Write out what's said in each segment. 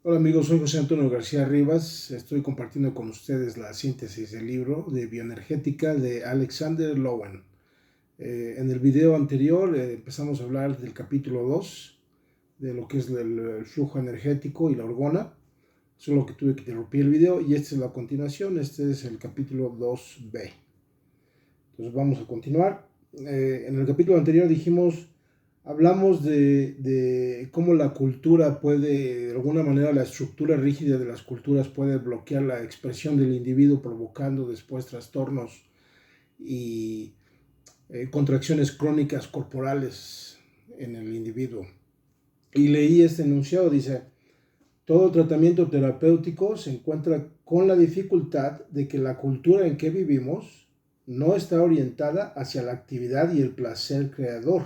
Hola amigos, soy José Antonio García Rivas. Estoy compartiendo con ustedes la síntesis del libro de Bioenergética de Alexander Lowen. En el video anterior empezamos a hablar del capítulo 2, de lo que es el flujo energético y la orgona. Solo que tuve que interrumpir el video y esta es la continuación. Este es el capítulo 2b. Entonces vamos a continuar. En el capítulo anterior hablamos de cómo la cultura puede, de alguna manera, la estructura rígida de las culturas puede bloquear la expresión del individuo, provocando después trastornos y contracciones crónicas corporales en el individuo. Y leí este enunciado, dice: todo tratamiento terapéutico se encuentra con la dificultad de que la cultura en que vivimos no está orientada hacia la actividad y el placer creador.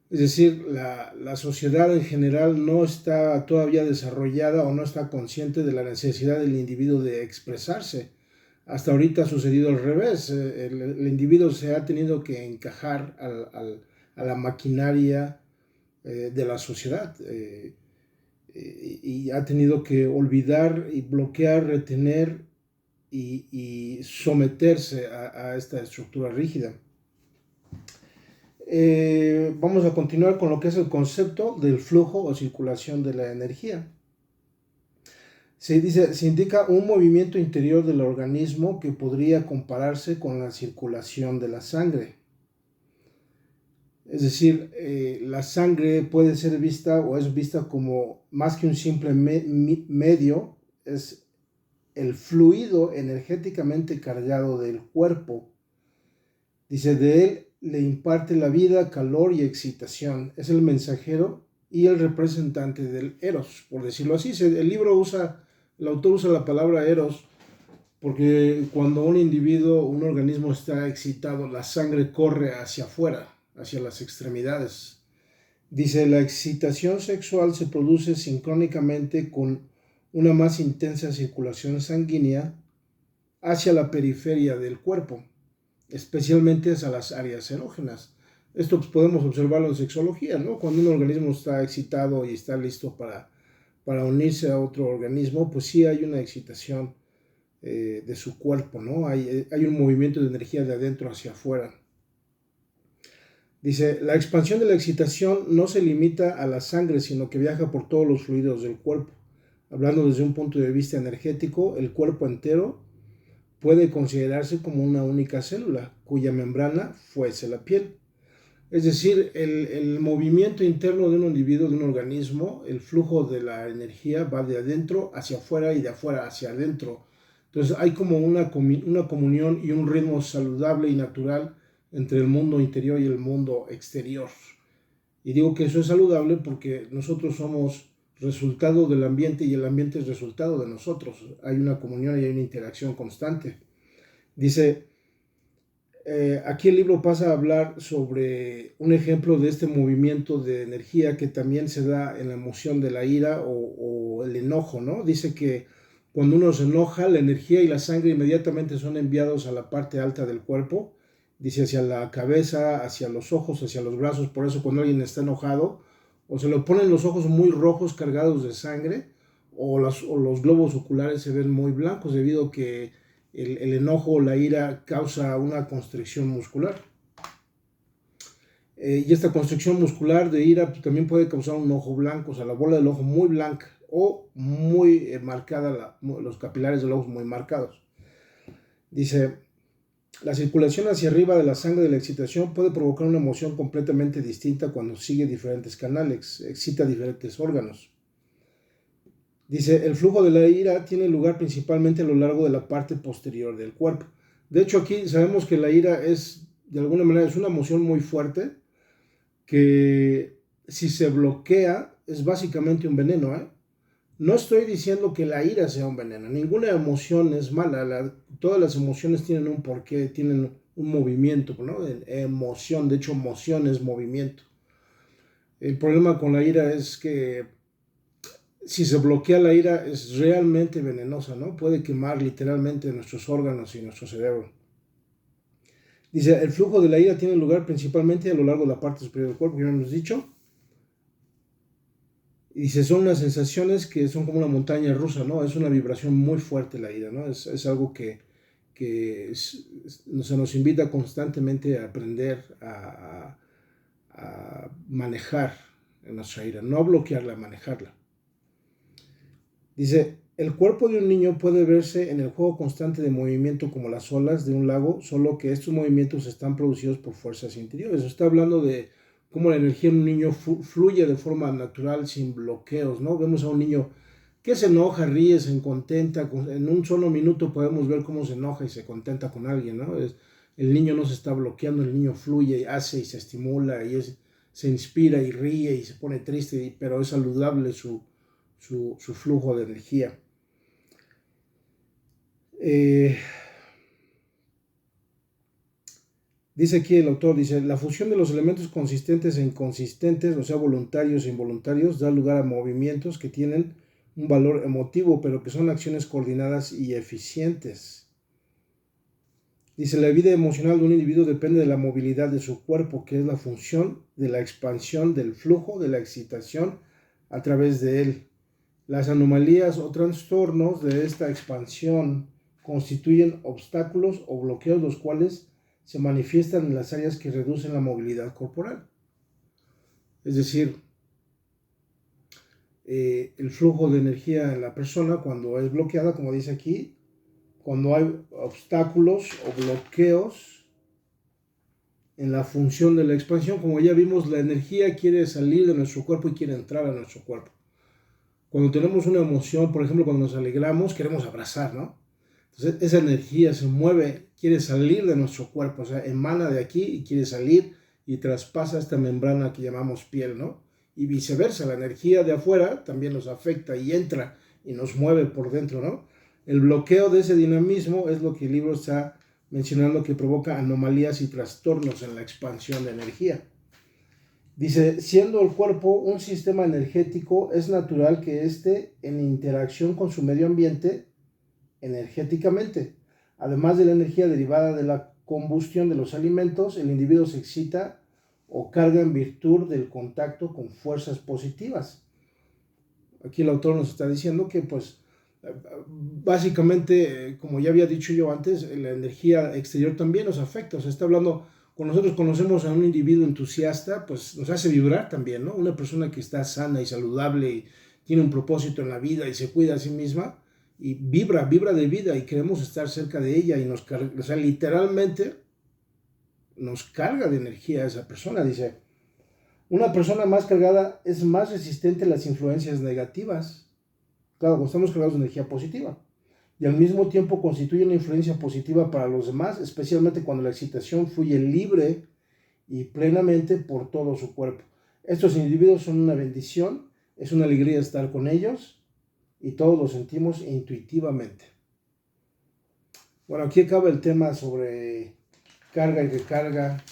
Es decir, la sociedad en general no está todavía desarrollada o no está consciente de la necesidad del individuo de expresarse. Hasta ahorita ha sucedido al revés. El individuo se ha tenido que encajar a la maquinaria de la sociedad y ha tenido que olvidar y bloquear, retener y someterse a esta estructura rígida. Vamos a continuar con lo que es el concepto del flujo o circulación de la energía. Se indica un movimiento interior del organismo que podría compararse con la circulación de la sangre. Es decir, la sangre puede ser vista o es vista como más que un simple medio, es el fluido energéticamente cargado del cuerpo. Dice, de él le imparte la vida, calor y excitación. Es el mensajero y el representante del eros, por decirlo así. El autor usa la palabra eros porque cuando un individuo, un organismo está excitado, la sangre corre hacia afuera, hacia las extremidades. Dice, la excitación sexual se produce sincrónicamente con una más intensa circulación sanguínea hacia la periferia del cuerpo, especialmente hacia las áreas erógenas. Esto pues, podemos observarlo en sexología, ¿no? Cuando un organismo está excitado y está listo para unirse a otro organismo, pues sí hay una excitación de su cuerpo, ¿no? Hay un movimiento de energía de adentro hacia afuera. Dice, la expansión de la excitación no se limita a la sangre, sino que viaja por todos los fluidos del cuerpo. Hablando desde un punto de vista energético, el cuerpo entero puede considerarse como una única célula, cuya membrana fuese la piel. Es decir, el movimiento interno de un individuo, de un organismo, el flujo de la energía va de adentro hacia afuera y de afuera hacia adentro. Entonces hay como una comunión y un ritmo saludable y natural entre el mundo interior y el mundo exterior. Y digo que eso es saludable porque nosotros somos resultado del ambiente y el ambiente es resultado de nosotros. Hay una comunión y hay una interacción constante. Dice, aquí el libro pasa a hablar sobre un ejemplo de este movimiento de energía que también se da en la emoción de la ira o el enojo, ¿no? Dice que cuando uno se enoja, la energía y la sangre inmediatamente son enviados a la parte alta del cuerpo, dice hacia la cabeza, hacia los ojos, hacia los brazos. Por eso cuando alguien está enojado, o se le ponen los ojos muy rojos cargados de sangre, o los globos oculares se ven muy blancos debido a que el enojo o la ira causa una constricción muscular. Y esta constricción muscular de ira también puede causar un ojo blanco, o sea, la bola del ojo muy blanca o muy marcada, los capilares del ojo muy marcados. Dice, la circulación hacia arriba de la sangre de la excitación puede provocar una emoción completamente distinta cuando sigue diferentes canales, excita diferentes órganos. Dice, el flujo de la ira tiene lugar principalmente a lo largo de la parte posterior del cuerpo. De hecho, aquí sabemos que la ira es, de alguna manera, es una emoción muy fuerte que si se bloquea es básicamente un veneno, ¿eh? No estoy diciendo que la ira sea un veneno. Ninguna emoción es mala. Todas las emociones tienen un porqué, tienen un movimiento, ¿no? Emoción, de hecho, emoción es movimiento. El problema con la ira es que si se bloquea la ira es realmente venenosa, ¿no? Puede quemar literalmente nuestros órganos y nuestro cerebro. Dice, el flujo de la ira tiene lugar principalmente a lo largo de la parte superior del cuerpo, que ya hemos dicho. Y dice, son unas sensaciones que son como una montaña rusa, ¿no? Es una vibración muy fuerte la ira, ¿no? Es algo que se nos invita constantemente a aprender a manejar nuestra ira, no a bloquearla, a manejarla. Dice, el cuerpo de un niño puede verse en el juego constante de movimiento como las olas de un lago, solo que estos movimientos están producidos por fuerzas interiores. Está hablando de cómo la energía en un niño fluye de forma natural, sin bloqueos, ¿no? Vemos a un niño que se enoja, ríe, se contenta, en un solo minuto podemos ver cómo se enoja y se contenta con alguien, ¿no? El niño no se está bloqueando, el niño fluye, hace y se estimula, se inspira y ríe y se pone triste, pero es saludable su flujo de energía. Dice aquí el autor, dice, la fusión de los elementos consistentes e inconsistentes, o sea, voluntarios e involuntarios, da lugar a movimientos que tienen un valor emotivo, pero que son acciones coordinadas y eficientes. Dice, la vida emocional de un individuo depende de la movilidad de su cuerpo, que es la función de la expansión del flujo, de la excitación a través de él. Las anomalías o trastornos de esta expansión constituyen obstáculos o bloqueos, los cuales se manifiestan en las áreas que reducen la movilidad corporal. Es decir, el flujo de energía en la persona cuando es bloqueada, como dice aquí, cuando hay obstáculos o bloqueos en la función de la expansión, como ya vimos, la energía quiere salir de nuestro cuerpo y quiere entrar a nuestro cuerpo. Cuando tenemos una emoción, por ejemplo, cuando nos alegramos, queremos abrazar, ¿no? Entonces, esa energía se mueve, quiere salir de nuestro cuerpo, o sea, emana de aquí y quiere salir y traspasa esta membrana que llamamos piel, ¿no? Y viceversa, la energía de afuera también nos afecta y entra y nos mueve por dentro, ¿no? El bloqueo de ese dinamismo es lo que el libro está mencionando que provoca anomalías y trastornos en la expansión de energía. Dice, siendo el cuerpo un sistema energético, es natural que esté en interacción con su medio ambiente energéticamente. Además de la energía derivada de la combustión de los alimentos, el individuo se excita o carga en virtud del contacto con fuerzas positivas. Aquí el autor nos está diciendo que, pues, básicamente, como ya había dicho yo antes, la energía exterior también nos afecta. O sea, está hablando, cuando nosotros conocemos a un individuo entusiasta, pues nos hace vibrar también, ¿no? Una persona que está sana y saludable y tiene un propósito en la vida y se cuida a sí misma y vibra de vida y queremos estar cerca de ella y nos carga, o sea, literalmente nos carga de energía a esa persona. Dice, una persona más cargada es más resistente a las influencias negativas. Claro, cuando estamos cargados de energía positiva. Y al mismo tiempo constituye una influencia positiva para los demás, especialmente cuando la excitación fluye libre y plenamente por todo su cuerpo. Estos individuos son una bendición, es una alegría estar con ellos y todos lo sentimos intuitivamente. Bueno, aquí acaba el tema sobre carga y recarga,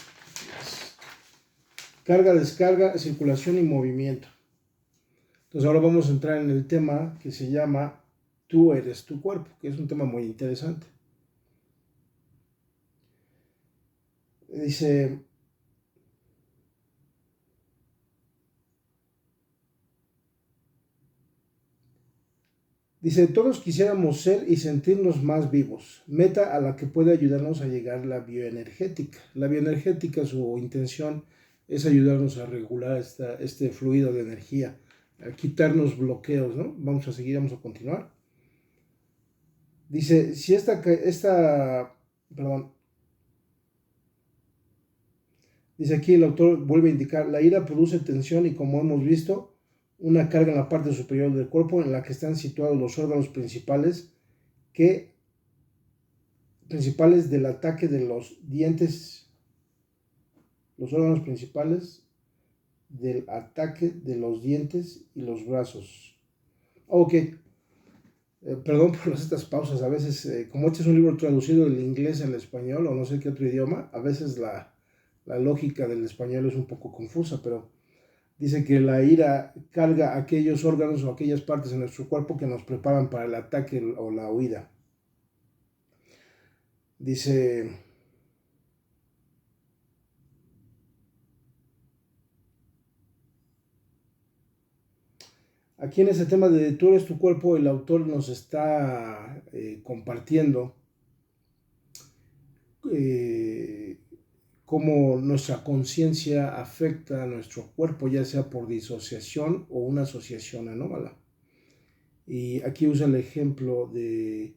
carga, descarga, circulación y movimiento. Entonces ahora vamos a entrar en el tema que se llama Tú eres tu cuerpo, que es un tema muy interesante. Dice, todos quisiéramos ser y sentirnos más vivos, meta a la que puede ayudarnos a llegar la bioenergética. La bioenergética, su intención es ayudarnos a regular este fluido de energía, a quitarnos bloqueos, ¿no? Vamos a continuar. Dice, si dice aquí el autor vuelve a indicar, la ira produce tensión y como hemos visto, una carga en la parte superior del cuerpo en la que están situados los órganos principales del ataque de los dientes, los órganos principales del ataque de los dientes y los brazos. Ok, perdón por estas pausas, a veces, como este es un libro traducido del inglés al español o no sé qué otro idioma, a veces la lógica del español es un poco confusa, pero dice que la ira carga aquellos órganos o aquellas partes de nuestro cuerpo que nos preparan para el ataque o la huida. Dice, Aquí en este tema de tú eres tu cuerpo, el autor nos está compartiendo eh, cómo nuestra conciencia afecta a nuestro cuerpo, ya sea por disociación o una asociación anómala. Y aquí usa el ejemplo de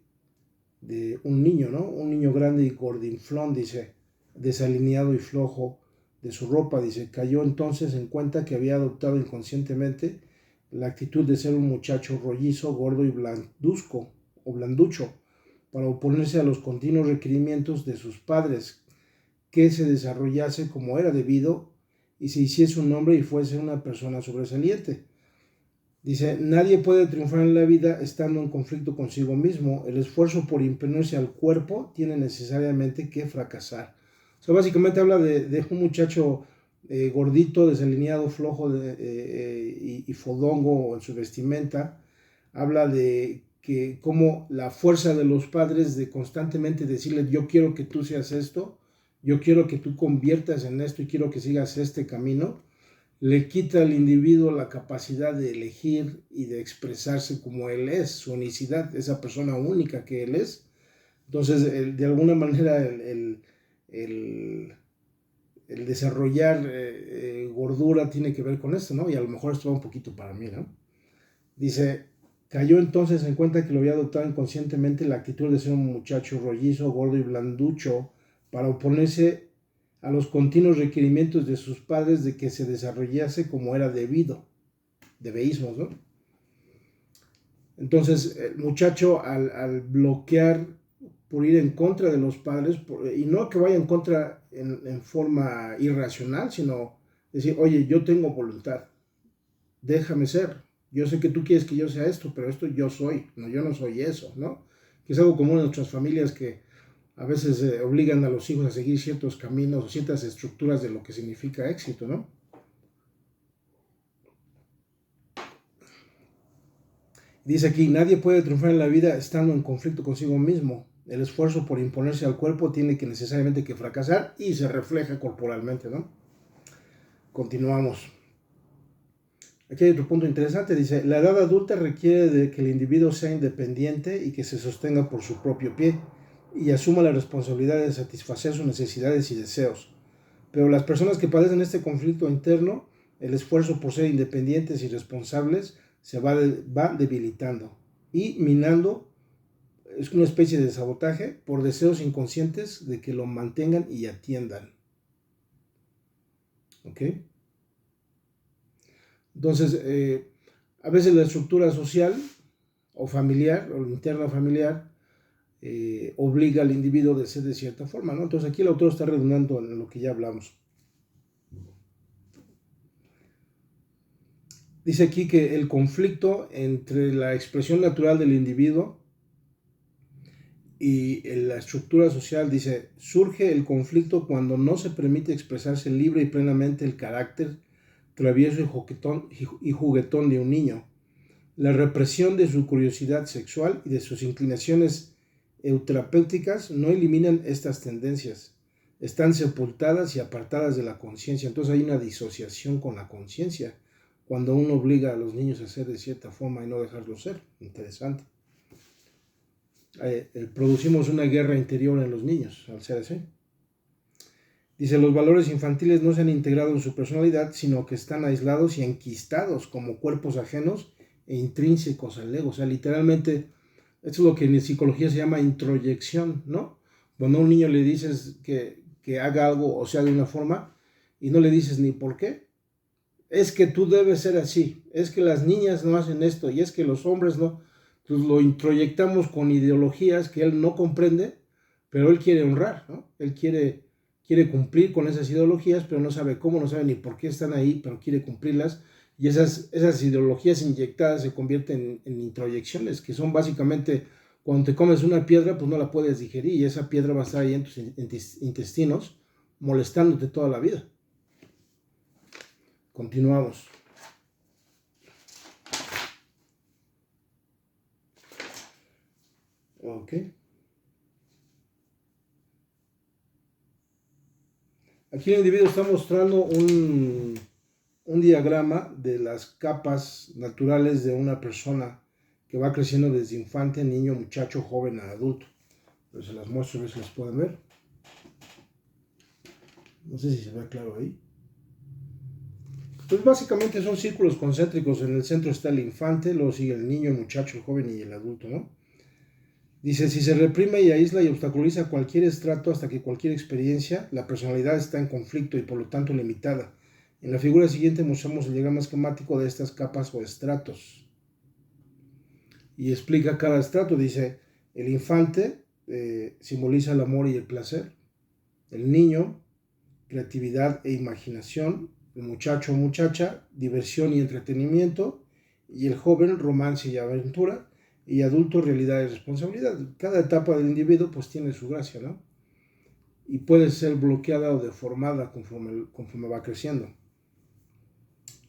un niño, ¿no? Un niño grande y gordinflón, dice, desalineado y flojo de su ropa, dice, cayó entonces en cuenta que había adoptado inconscientemente la actitud de ser un muchacho rollizo, gordo y blanduzco o blanducho, para oponerse a los continuos requerimientos de sus padres, que se desarrollase como era debido y se hiciese un hombre y fuese una persona sobresaliente. Dice, nadie puede triunfar en la vida estando en conflicto consigo mismo. El esfuerzo por imponerse al cuerpo tiene necesariamente que fracasar. O sea, básicamente habla de un muchacho gordito, desalineado, flojo y fodongo en su vestimenta. Habla de que como la fuerza de los padres de constantemente decirle, yo quiero que tú seas esto, yo quiero que tú conviertas en esto y quiero que sigas este camino, le quita al individuo la capacidad de elegir y de expresarse como él es, su unicidad, esa persona única que él es. Entonces, de alguna manera, el desarrollar gordura tiene que ver con esto, ¿no? Y a lo mejor esto va un poquito para mí, ¿no? Dice, cayó entonces en cuenta que lo había adoptado inconscientemente la actitud de ser un muchacho rollizo, gordo y blanducho para oponerse a los continuos requerimientos de sus padres de que se desarrollase como era debido, debeísmos, ¿no? Entonces, el muchacho al bloquear por ir en contra de los padres, y no que vaya en contra en forma irracional, sino decir, oye, yo tengo voluntad, déjame ser, yo sé que tú quieres que yo sea esto, pero esto yo soy, no, yo no soy eso, ¿no? Que es algo común en nuestras familias que a veces obligan a los hijos a seguir ciertos caminos o ciertas estructuras de lo que significa éxito, ¿no? Dice aquí, nadie puede triunfar en la vida estando en conflicto consigo mismo. El esfuerzo por imponerse al cuerpo tiene que necesariamente que fracasar y se refleja corporalmente, ¿no? Continuamos. Aquí hay otro punto interesante, dice, la edad adulta requiere de que el individuo sea independiente y que se sostenga por su propio pie y asuma la responsabilidad de satisfacer sus necesidades y deseos. Pero las personas que padecen este conflicto interno, el esfuerzo por ser independientes y responsables se va debilitando y minando, es una especie de sabotaje por deseos inconscientes de que lo mantengan y atiendan. ¿Ok? Entonces, a veces la estructura social o familiar, o interna familiar, obliga al individuo a ser de cierta forma, ¿no? Entonces aquí el autor está redundando en lo que ya hablamos. Dice aquí que el conflicto entre la expresión natural del individuo y en la estructura social, dice, surge el conflicto cuando no se permite expresarse libre y plenamente el carácter travieso y juguetón de un niño. La represión de su curiosidad sexual y de sus inclinaciones euterapéuticas no eliminan estas tendencias. Están sepultadas y apartadas de la conciencia. Entonces hay una disociación con la conciencia cuando uno obliga a los niños a ser de cierta forma y no dejarlos ser. Interesante. Producimos una guerra interior en los niños al ser así. Dice, los valores infantiles no se han integrado en su personalidad, sino que están aislados y enquistados como cuerpos ajenos e intrínsecos al ego. O sea, literalmente, esto es lo que en psicología se llama introyección, ¿no? Cuando a un niño le dices que haga algo o sea de una forma y no le dices ni por qué, es que tú debes ser así, es que las niñas no hacen esto y es que los hombres no. Entonces lo introyectamos con ideologías que él no comprende, pero él quiere honrar, ¿no? Él quiere cumplir con esas ideologías, pero no sabe cómo, no sabe ni por qué están ahí, pero quiere cumplirlas. Y esas ideologías inyectadas se convierten en introyecciones, que son básicamente, cuando te comes una piedra, pues no la puedes digerir y esa piedra va a estar ahí en tus intestinos molestándote toda la vida. Continuamos. Ok. Aquí el individuo está mostrando un diagrama de las capas naturales de una persona que va creciendo desde infante, niño, muchacho, joven a adulto. Pero se las muestro a ver si las pueden ver. No sé si se ve claro ahí. Pues básicamente son círculos concéntricos. En el centro está el infante, luego sigue el niño, el muchacho, el joven y el adulto, ¿no? Dice, si se reprime y aísla y obstaculiza cualquier estrato hasta que cualquier experiencia, la personalidad está en conflicto y por lo tanto limitada. En la figura siguiente mostramos el diagrama esquemático de estas capas o estratos. Y explica cada estrato. Dice, el infante simboliza el amor y el placer. El niño, creatividad e imaginación. El muchacho o muchacha, diversión y entretenimiento. Y el joven, romance y aventura. Y adulto, realidad y responsabilidad. Cada etapa del individuo pues tiene su gracia, ¿no? Y puede ser bloqueada o deformada conforme va creciendo.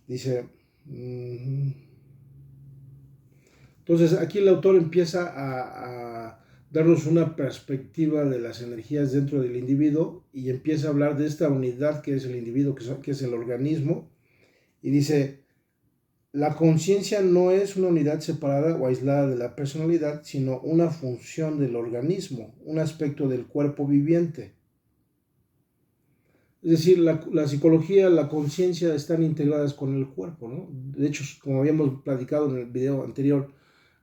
Dice, entonces aquí el autor empieza a darnos una perspectiva de las energías dentro del individuo y empieza a hablar de esta unidad que es el individuo, que es el organismo, y dice, la conciencia no es una unidad separada o aislada de la personalidad, sino una función del organismo, un aspecto del cuerpo viviente. Es decir, la psicología, la conciencia están integradas con el cuerpo, ¿no? De hecho, como habíamos platicado en el video anterior,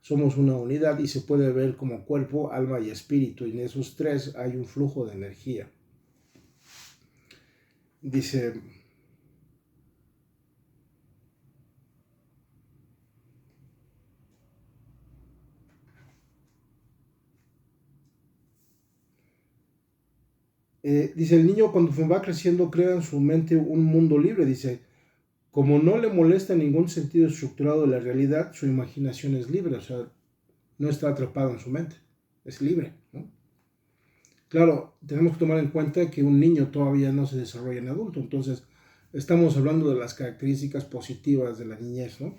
somos una unidad y se puede ver como cuerpo, alma y espíritu, y en esos tres hay un flujo de energía. Dice, el niño cuando va creciendo crea en su mente un mundo libre. Dice, como no le molesta ningún sentido estructurado de la realidad, su imaginación es libre, o sea, no está atrapado en su mente, es libre, ¿no? Claro, tenemos que tomar en cuenta que un niño todavía no se desarrolla en adulto, entonces estamos hablando de las características positivas de la niñez, ¿no?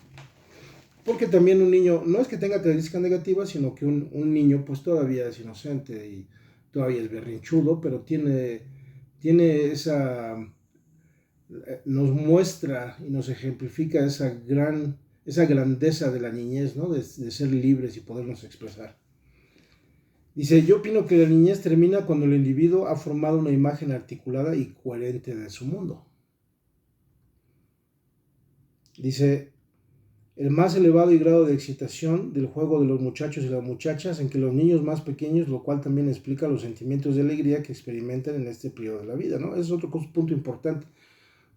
Porque también un niño, no es que tenga características negativas, sino que un niño pues todavía es inocente y todavía es berrinchudo, pero tiene esa, nos muestra y nos ejemplifica esa grandeza de la niñez, ¿no? De ser libres y podernos expresar. Dice, yo opino que la niñez termina cuando el individuo ha formado una imagen articulada y coherente de su mundo. Dice, el más elevado y grado de excitación del juego de los muchachos y las muchachas en que los niños más pequeños, lo cual también explica los sentimientos de alegría que experimentan en este periodo de la vida, ¿no? Ese es otro punto importante.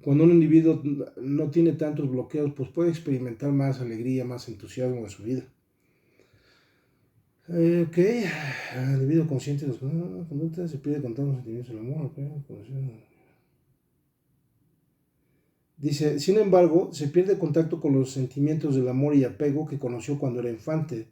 Cuando un individuo no tiene tantos bloqueos, pues puede experimentar más alegría, más entusiasmo de su vida. Ok, el individuo consciente de las conductas se pierde contar los sentimientos del amor. Okay. Dice, sin embargo, se pierde contacto con los sentimientos del amor y apego que conoció cuando era infante,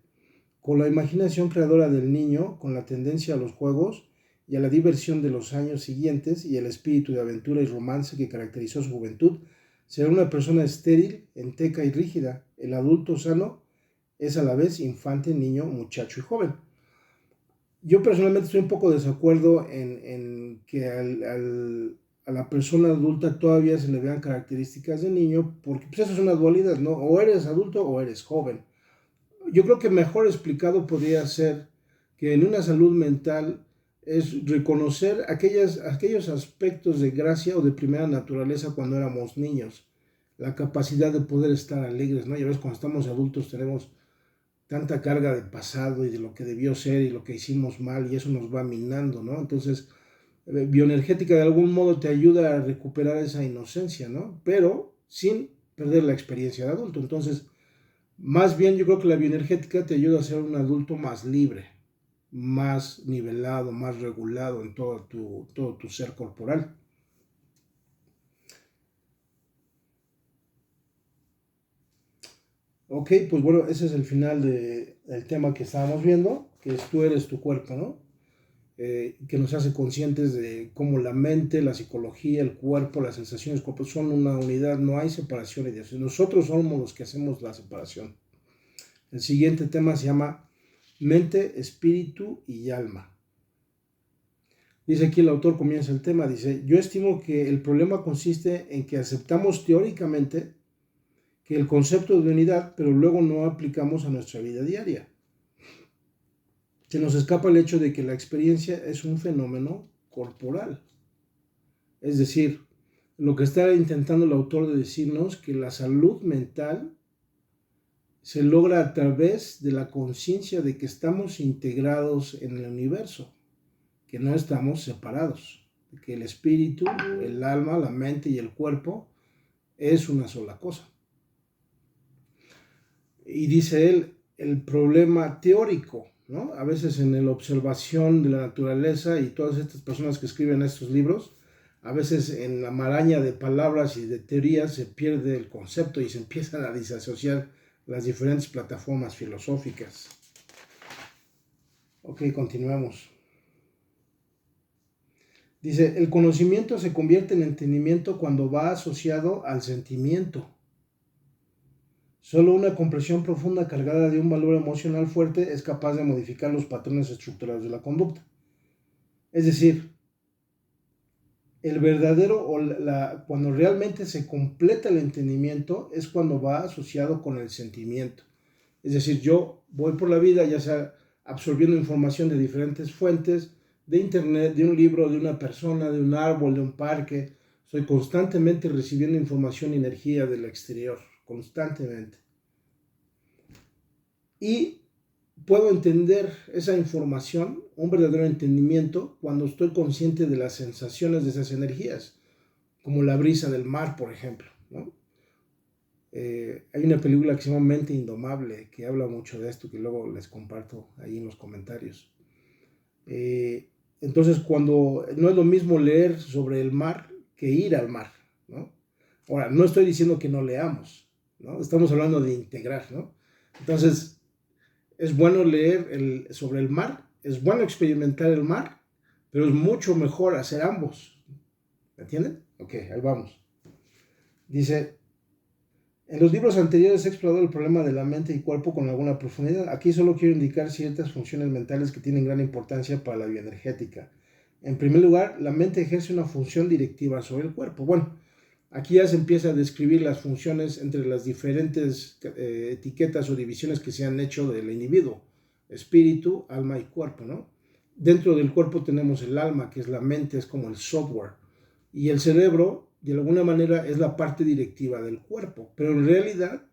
con la imaginación creadora del niño, con la tendencia a los juegos y a la diversión de los años siguientes y el espíritu de aventura y romance que caracterizó su juventud. Será una persona estéril, enteca y rígida. El adulto sano es a la vez infante, niño, muchacho y joven. Yo personalmente estoy un poco de desacuerdo en que a la persona adulta todavía se le vean características de niño, porque pues eso es una dualidad, ¿no? O eres adulto o eres joven. Yo creo que mejor explicado podría ser que en una salud mental es reconocer aquellos aspectos de gracia o de primera naturaleza cuando éramos niños. La capacidad de poder estar alegres, ¿no? Ya ves, cuando estamos adultos tenemos tanta carga del pasado y de lo que debió ser y lo que hicimos mal y eso nos va minando, ¿no? Entonces, bioenergética de algún modo te ayuda a recuperar esa inocencia, ¿no? Pero sin perder la experiencia de adulto. Entonces, más bien yo creo que la bioenergética te ayuda a ser un adulto más libre, más nivelado, más regulado en todo tu ser corporal. Ok, pues bueno, ese es el final del tema que estábamos viendo, que es tú eres tu cuerpo, ¿no? Que nos hace conscientes de cómo la mente, la psicología, el cuerpo, las sensaciones, son una unidad, no hay separación de Dios. Nosotros somos los que hacemos la separación. El siguiente tema se llama mente, espíritu y alma. Dice aquí el autor, comienza el tema, dice, yo estimo que el problema consiste en que aceptamos teóricamente que el concepto de unidad, pero luego no aplicamos a nuestra vida diaria. Se nos escapa el hecho de que la experiencia es un fenómeno corporal. Es decir, lo que está intentando el autor de decirnos que la salud mental se logra a través de la conciencia de que estamos integrados en el universo, que no estamos separados, que el espíritu, el alma, la mente y el cuerpo es una sola cosa. Y dice él, el problema teórico, ¿no? A veces en la observación de la naturaleza y todas estas personas que escriben estos libros, a veces en la maraña de palabras y de teorías se pierde el concepto y se empiezan a disasociar las diferentes plataformas filosóficas. Ok, continuamos. Dice, el conocimiento se convierte en entendimiento cuando va asociado al sentimiento. Solo una comprensión profunda cargada de un valor emocional fuerte es capaz de modificar los patrones estructurales de la conducta. Es decir, el verdadero cuando realmente se completa el entendimiento es cuando va asociado con el sentimiento. Es decir, yo voy por la vida ya sea absorbiendo información de diferentes fuentes, de internet, de un libro, de una persona, de un árbol, de un parque. Estoy constantemente recibiendo información y energía del exterior, constantemente. Y puedo entender esa información, un verdadero entendimiento, cuando estoy consciente de las sensaciones de esas energías, como la brisa del mar, por ejemplo, ¿no? Hay una película que se llama Mente Indomable, que habla mucho de esto, que luego les comparto ahí en los comentarios. Entonces, cuando no es lo mismo leer sobre el mar que ir al mar, ¿no? Ahora, no estoy diciendo que no leamos, ¿no? Estamos hablando de integrar, ¿no? Entonces, es bueno leer sobre el mar, es bueno experimentar el mar, pero es mucho mejor hacer ambos. ¿Me entienden? Ok, ahí vamos. Dice, en los libros anteriores he explorado el problema de la mente y cuerpo con alguna profundidad. Aquí solo quiero indicar ciertas funciones mentales que tienen gran importancia para la bioenergética. En primer lugar, la mente ejerce una función directiva sobre el cuerpo. Bueno, aquí ya se empieza a describir las funciones entre las diferentes etiquetas o divisiones que se han hecho del individuo. Espíritu, alma y cuerpo, ¿no? Dentro del cuerpo tenemos el alma, que es la mente, es como el software. Y el cerebro, de alguna manera, es la parte directiva del cuerpo. Pero en realidad,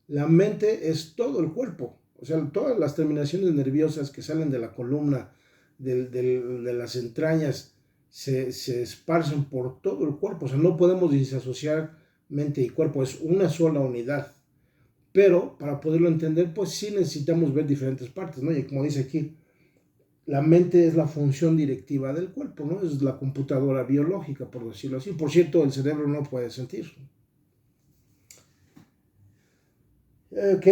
la mente es todo el cuerpo. O sea, todas las terminaciones nerviosas que salen de la columna, de las entrañas, se esparcen por todo el cuerpo. O sea, no podemos disasociar mente y cuerpo, es una sola unidad. Pero para poderlo entender, pues sí necesitamos ver diferentes partes, ¿no? Y como dice aquí, la mente es la función directiva del cuerpo, ¿no? Es la computadora biológica, por decirlo así. Por cierto, el cerebro no puede sentir. Ok.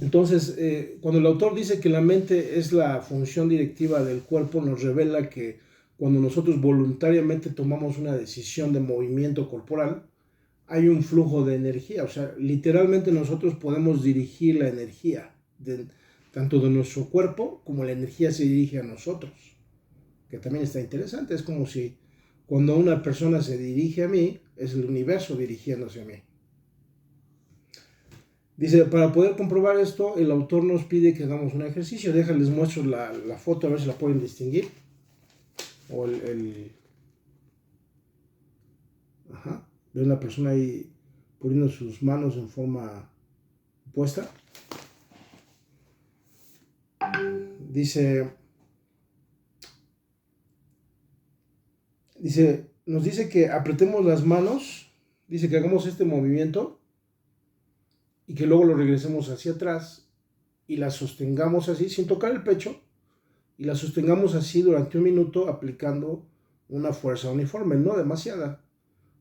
Entonces, cuando el autor dice que la mente es la función directiva del cuerpo, nos revela que cuando nosotros voluntariamente tomamos una decisión de movimiento corporal, hay un flujo de energía. O sea, literalmente nosotros podemos dirigir la energía, tanto de nuestro cuerpo como la energía se dirige a nosotros, que también está interesante. Es como si cuando una persona se dirige a mí, es el universo dirigiéndose a mí. Dice, para poder comprobar esto, el autor nos pide que hagamos un ejercicio. Déjales muestro la foto, a ver si la pueden distinguir. O Ajá. Ve una persona ahí poniendo sus manos en forma opuesta. Nos dice que apretemos las manos, dice que hagamos este movimiento y que luego lo regresemos hacia atrás y la sostengamos así, sin tocar el pecho, y la sostengamos así durante un minuto aplicando una fuerza uniforme, no demasiada,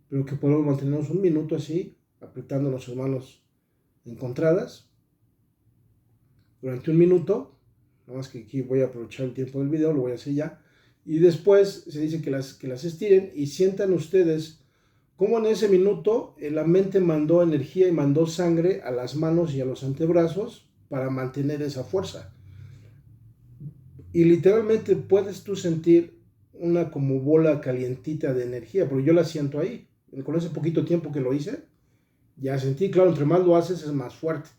pero que podemos mantenernos un minuto así, apretando nuestras manos encontradas durante un minuto. Nada más que aquí voy a aprovechar el tiempo del video, lo voy a hacer ya. Y después se dice que las estiren y sientan ustedes cómo en ese minuto la mente mandó energía y mandó sangre a las manos y a los antebrazos para mantener esa fuerza. Y literalmente puedes tú sentir una como bola calientita de energía, porque yo la siento ahí. Con ese poquito tiempo que lo hice, ya sentí, claro, entre más lo haces es más fuerte.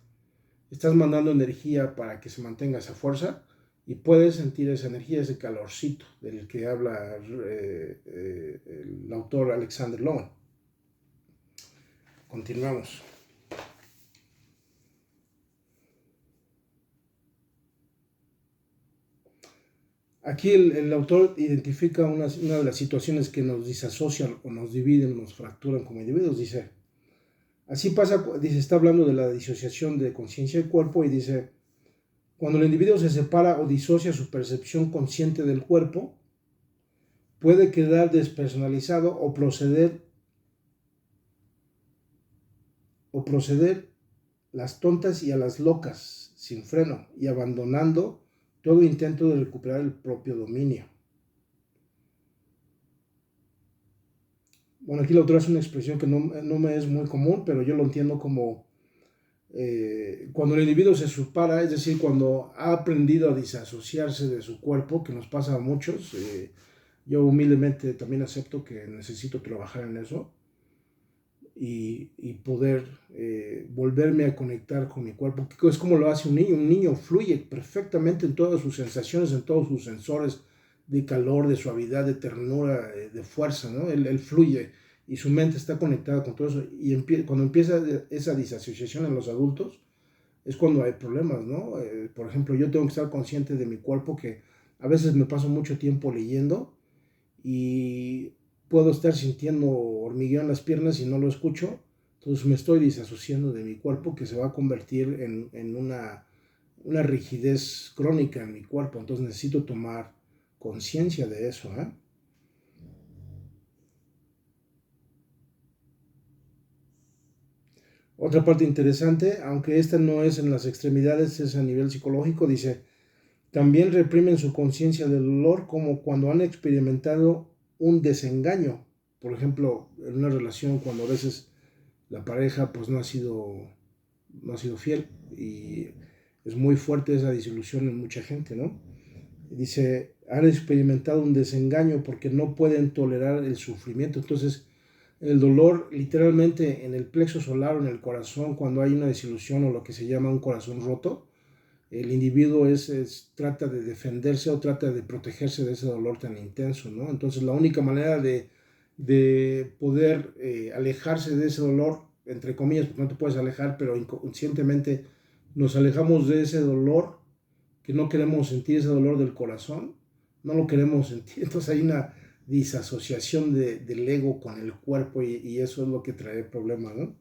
Estás mandando energía para que se mantenga esa fuerza y puedes sentir esa energía, ese calorcito del que habla el autor Alexander Lowen. Continuamos. Aquí el autor identifica una de las situaciones que nos disasocian o nos dividen, nos fracturan como individuos. Dice, así pasa, dice, está hablando de la disociación de conciencia y cuerpo y dice, cuando el individuo se separa o disocia su percepción consciente del cuerpo, puede quedar despersonalizado o proceder las tontas y a las locas, sin freno, y abandonando todo intento de recuperar el propio dominio. Bueno, aquí la otra es una expresión que no me es muy común, pero yo lo entiendo como cuando el individuo se separa, es decir, cuando ha aprendido a disasociarse de su cuerpo, que nos pasa a muchos. Yo humildemente también acepto que necesito trabajar en eso y poder volverme a conectar con mi cuerpo, que es como lo hace un niño. Un niño fluye perfectamente en todas sus sensaciones, en todos sus sensores de calor, de suavidad, de ternura, de fuerza, ¿no? Él fluye y su mente está conectada con todo eso. Y cuando empieza esa disasociación en los adultos, es cuando hay problemas, ¿no? Por ejemplo, yo tengo que estar consciente de mi cuerpo, que a veces me paso mucho tiempo leyendo y puedo estar sintiendo hormigueo en las piernas y no lo escucho. Entonces me estoy disasociando de mi cuerpo, que se va a convertir en una rigidez crónica en mi cuerpo. Entonces necesito tomar conciencia de eso, ¿eh? Otra parte interesante, aunque esta no es en las extremidades, es a nivel psicológico, dice, también reprimen su conciencia del dolor como cuando han experimentado un desengaño. Por ejemplo, en una relación, cuando a veces la pareja pues no ha sido fiel, y es muy fuerte esa disilusión en mucha gente, ¿no? Dice, han experimentado un desengaño porque no pueden tolerar el sufrimiento. Entonces, el dolor literalmente en el plexo solar o en el corazón, cuando hay una desilusión o lo que se llama un corazón roto, el individuo trata de defenderse o trata de protegerse de ese dolor tan intenso, ¿no? Entonces la única manera de poder alejarse de ese dolor, entre comillas, porque no te puedes alejar, pero inconscientemente nos alejamos de ese dolor, que no queremos sentir ese dolor del corazón, no lo queremos sentir. Entonces hay una disasociación del ego con el cuerpo y eso es lo que trae problemas, ¿no?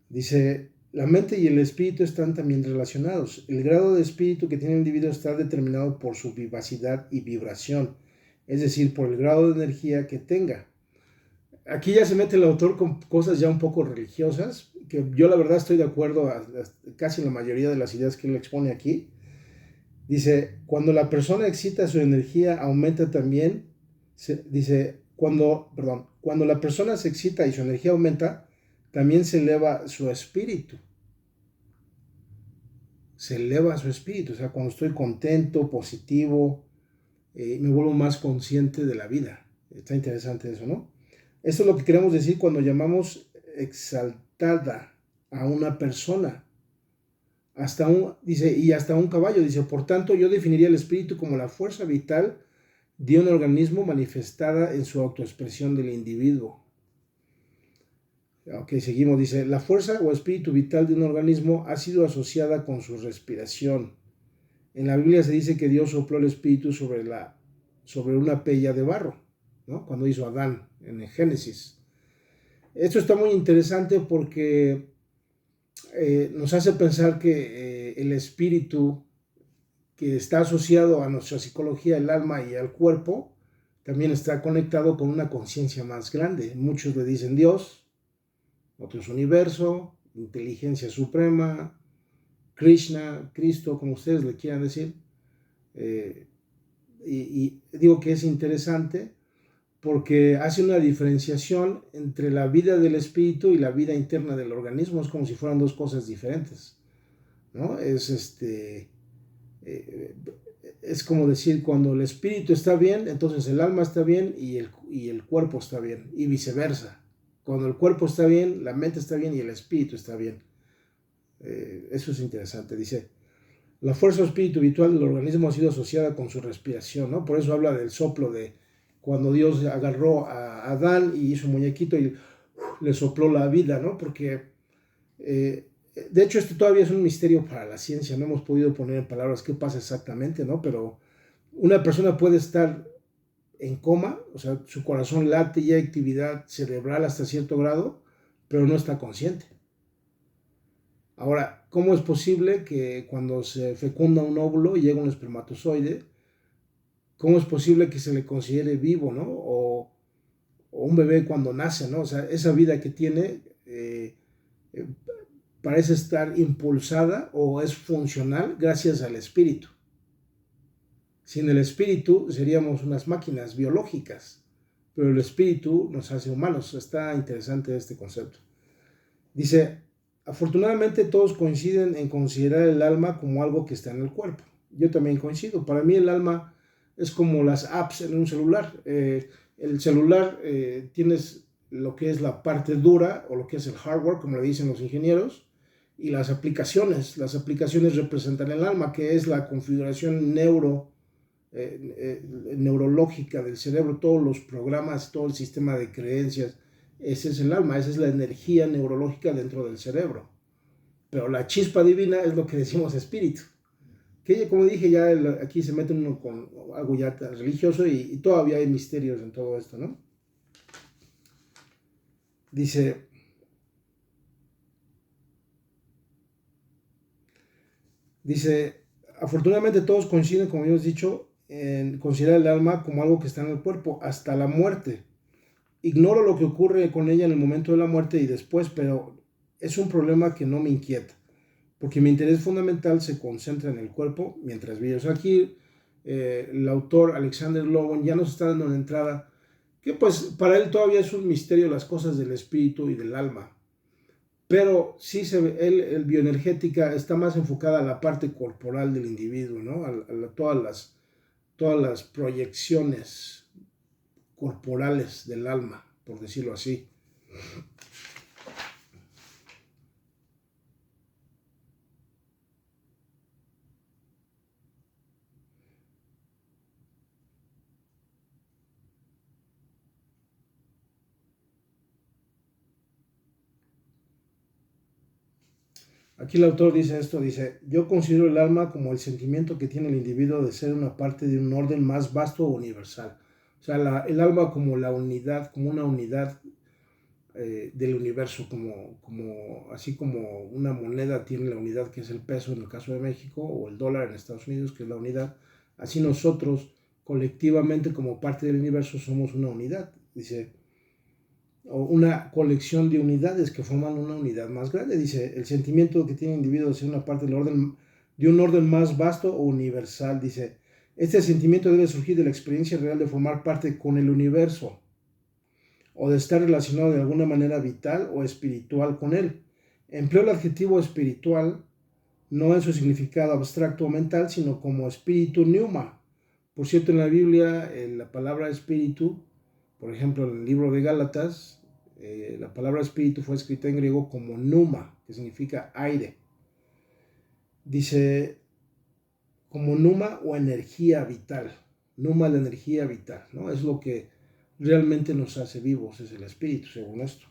Dice, la mente y el espíritu están también relacionados. El grado de espíritu que tiene el individuo está determinado por su vivacidad y vibración, es decir, por el grado de energía que tenga. Aquí ya se mete el autor con cosas ya un poco religiosas, que yo la verdad estoy de acuerdo a casi en la mayoría de las ideas que él expone aquí. Dice, cuando la persona excita su energía, aumenta también, cuando la persona se excita y su energía aumenta, también se eleva su espíritu. Se eleva su espíritu, o sea, cuando estoy contento, positivo, me vuelvo más consciente de la vida. Está interesante eso, ¿no? Esto es lo que queremos decir cuando llamamos exaltada a una persona. Y hasta un caballo. Dice, por tanto, yo definiría el espíritu como la fuerza vital de un organismo manifestada en su autoexpresión del individuo. Ok, seguimos. Dice, la fuerza o espíritu vital de un organismo ha sido asociada con su respiración. En la Biblia se dice que Dios sopló el espíritu sobre una pella de barro, ¿no? Cuando hizo Adán en el Génesis. Esto está muy interesante porque nos hace pensar que el espíritu, que está asociado a nuestra psicología, el alma y al cuerpo, también está conectado con una conciencia más grande. Muchos le dicen Dios, otros universo, inteligencia suprema, Krishna, Cristo, como ustedes le quieran decir. Y digo que es interesante porque hace una diferenciación entre la vida del espíritu y la vida interna del organismo. Es como si fueran dos cosas diferentes, ¿no? es como decir, cuando el espíritu está bien, entonces el alma está bien y el cuerpo está bien, y viceversa. Cuando el cuerpo está bien, la mente está bien y el espíritu está bien. Eso es interesante. Dice, la fuerza o espíritu vital del organismo ha sido asociada con su respiración, ¿no? Por eso habla del soplo de cuando Dios agarró a Adán y hizo un muñequito y le sopló la vida, ¿no? Porque, de hecho, esto todavía es un misterio para la ciencia. No hemos podido poner en palabras qué pasa exactamente, ¿no? Pero una persona puede estar en coma, o sea, su corazón late y hay actividad cerebral hasta cierto grado, pero no está consciente. Ahora, ¿cómo es posible que cuando se fecunda un óvulo y llega un espermatozoide, cómo es posible que se le considere vivo, ¿no? O un bebé cuando nace, ¿no? O sea, esa vida que tiene eh, parece estar impulsada o es funcional gracias al espíritu. Sin el espíritu seríamos unas máquinas biológicas, pero el espíritu nos hace humanos. Está interesante este concepto. Dice, afortunadamente todos coinciden en considerar el alma como algo que está en el cuerpo. Yo también coincido. Para mí el alma es como las apps en un celular. El celular tienes lo que es la parte dura o lo que es el hardware, como le dicen los ingenieros, y las aplicaciones. Las aplicaciones representan el alma, que es la configuración neurológica del cerebro, todos los programas, todo el sistema de creencias. Ese es el alma, esa es la energía neurológica dentro del cerebro. Pero la chispa divina es lo que decimos espíritu. Que como dije, ya aquí se mete uno con algo ya religioso y todavía hay misterios en todo esto, ¿no? Dice, afortunadamente todos coinciden, como ya os he dicho, en considerar el alma como algo que está en el cuerpo hasta la muerte. Ignoro lo que ocurre con ella en el momento de la muerte y después, pero es un problema que no me inquieta, porque mi interés fundamental se concentra en el cuerpo mientras vive. O sea, aquí el autor Alexander Lowen ya nos está dando una entrada que pues para él todavía es un misterio las cosas del espíritu y del alma. Pero sí el bioenergética está más enfocada a la parte corporal del individuo, ¿no? Todas las proyecciones corporales del alma, por decirlo así. Aquí el autor dice esto, dice, yo considero el alma como el sentimiento que tiene el individuo de ser una parte de un orden más vasto o universal. O sea, el alma como la unidad, como una unidad del universo, así como una moneda tiene la unidad que es el peso en el caso de México, o el dólar en Estados Unidos, que es la unidad, así nosotros colectivamente como parte del universo somos una unidad, dice, o una colección de unidades que forman una unidad más grande. Dice, el sentimiento que tiene el individuo de ser una parte del orden, de un orden más vasto o universal. Dice, este sentimiento debe surgir de la experiencia real de formar parte con el universo o de estar relacionado de alguna manera vital o espiritual con él. Empleo el adjetivo espiritual no en su significado abstracto o mental, sino como espíritu pneuma. Por cierto, en la Biblia, la palabra espíritu, por ejemplo, en el libro de Gálatas, la palabra espíritu fue escrita en griego como pneuma, que significa aire. Dice, como pneuma o energía vital. Pneuma, la energía vital, ¿no? Es lo que realmente nos hace vivos, es el espíritu, según esto.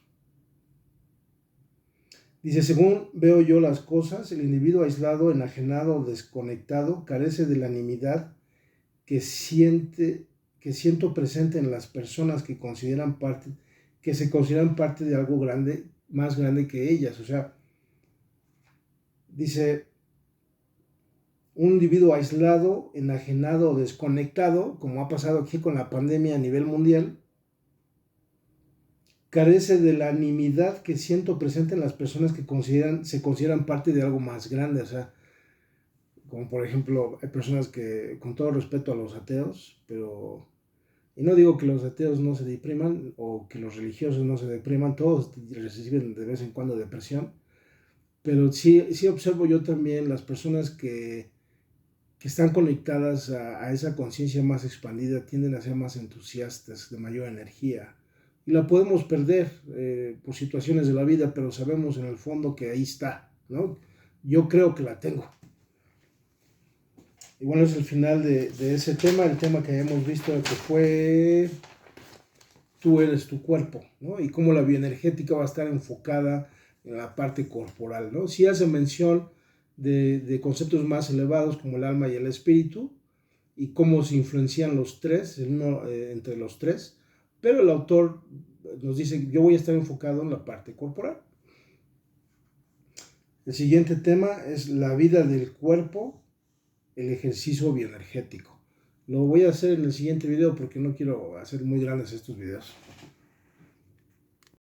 Dice, según veo yo las cosas, el individuo aislado, enajenado, desconectado, carece de la animidad que siento presente en las personas que se consideran parte de algo grande, más grande que ellas. O sea, dice, un individuo aislado, enajenado, desconectado, como ha pasado aquí con la pandemia a nivel mundial, carece de la animidad que siento presente en las personas que se consideran parte de algo más grande. O sea, como por ejemplo, hay personas que, con todo respeto a los ateos, pero, y no digo que los ateos no se depriman o que los religiosos no se depriman, todos reciben de vez en cuando depresión, pero sí observo yo también las personas que que están conectadas a esa conciencia más expandida tienden a ser más entusiastas, de mayor energía. Y la podemos perder por situaciones de la vida, pero sabemos en el fondo que ahí está, ¿no? Yo creo que la tengo. Y bueno, es el final de ese tema, el tema que hemos visto que fue tú eres tu cuerpo, ¿no? Y cómo la bioenergética va a estar enfocada en la parte corporal, ¿no? Sí hace mención de conceptos más elevados como el alma y el espíritu y cómo se influencian los tres, entre los tres, pero el autor nos dice, yo voy a estar enfocado en la parte corporal. El siguiente tema es la vida del cuerpo, el ejercicio bioenergético. Lo voy a hacer en el siguiente video porque no quiero hacer muy grandes estos videos.